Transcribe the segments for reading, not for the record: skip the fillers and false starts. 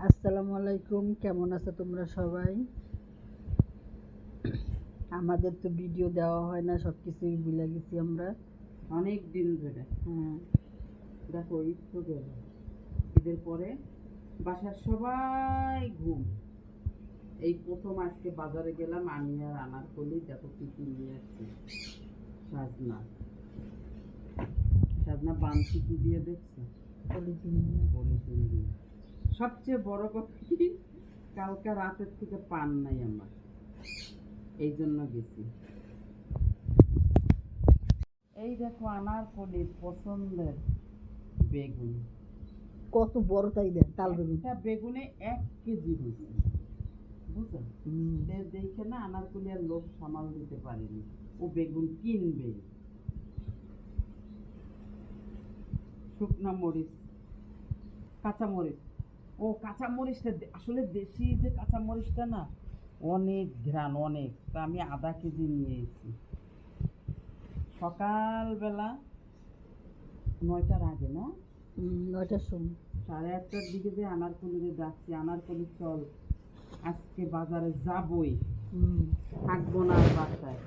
আসসালামু আলাইকুম, কেমন আছো তোমরা সবাই? আমাদের তো ভিডিও দেওয়া হয় না, সব কিছুই ভুলে গেছি আমরা অনেক দিন ধরে। হ্যাঁ। দেখো ঈদ তো গেল, ঈদের পরে বাসার সবাই ঘুম। এই প্রথম আজকে বাজারে গেলাম, আমি আর আনারকলি। দেখো কি কি নিয়ে আসছি। সাজনা সাজনা বানছি কি দিয়ে দেখছো? পলিথিন পলিথিন দিয়ে। সবচেয়ে বড় কথা কি, কালকে রাতের থেকে পান নাই আমার, এই জন্য গেছি। এই দেখো আনারকলির পছন্দের বেগুন। কত বড় তাই দেন তাল বেগুন। একটা বেগুনে 1 কেজি হয়েছে, বুঝছো? দেখে না আনারকলি আর লোক সামাল দিতে পারেনি, ও বেগুন কিনবে। শুকনা মরিচ, কাঁচা মরিচ। ও কাঁচা মরিচটা আসলে দেশি যে কাঁচা মরিচটা না, অনেক ঘ্রাণ অনেক। তা আমি আধা কেজি নিয়ে এসেছি। সকালবেলা 9টার আগে না, 9টার সময় 8:30টার দিকে যে আনারকলিরে ডাকছি, আনারকলি চল আজকে বাজারে যাবই, থাকবো না আর বাসায়।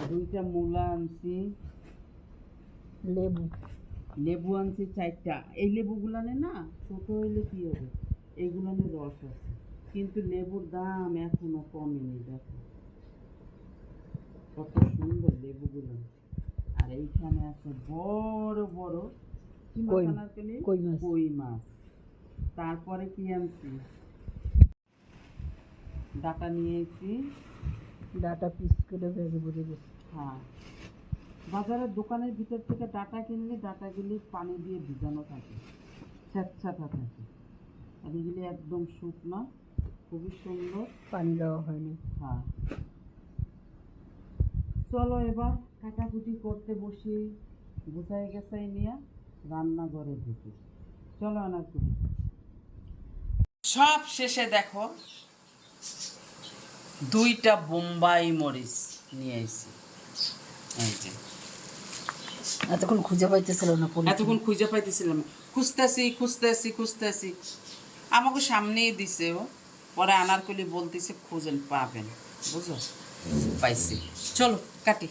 2টা মূলা আনছি, লেবু আনছি 4টা। এই লেবুগুলানে না ছোট হইলে কি হবে, এইগুলানে রস আছে, কিন্তু লেবুর দাম এখনো কমেনি। দেখো কত সুন্দর লেবুগুলো। আর এইখানে আছে বড় বড় কি মাছ আনারকলি, কই মাছ। তারপরে কি আনছি, ডাটা নিয়ে এসেছি, ডাটা পিস করে ভেজে ভরে দিচ্ছি। হ্যাঁ, বাজারের দোকানের ভিতর থেকে ডাটা কিনলে ডাটাগুলি পানি দিয়ে ভিজানো থাকে, স্যাঁতস্যাঁতা থাকে, আর এগুলি একদম শুকনো, খুবই সুন্দর, পানি দেওয়া হয়নি। হ্যাঁ। চলো এবার কাটাকুটি করতে বসি, গুছাই গেছাই নিয়ে রান্নাঘরে ঢুকি। চলো আনারকলি। সব শেষে দেখো 2টা বোম্বাই মরিচ নিয়ে এসেছি। এই যে এতক্ষণ খুঁজে পাইতেছিল না, এতক্ষণ খুঁজে পাইতেছিলাম, খুঁজতেছি। আমাকে সামনেই দিছে ও, পরে আনারকলি বলতেছে খুঁজেন পাবেন, বুঝো? পাইছি। চলো কাটি।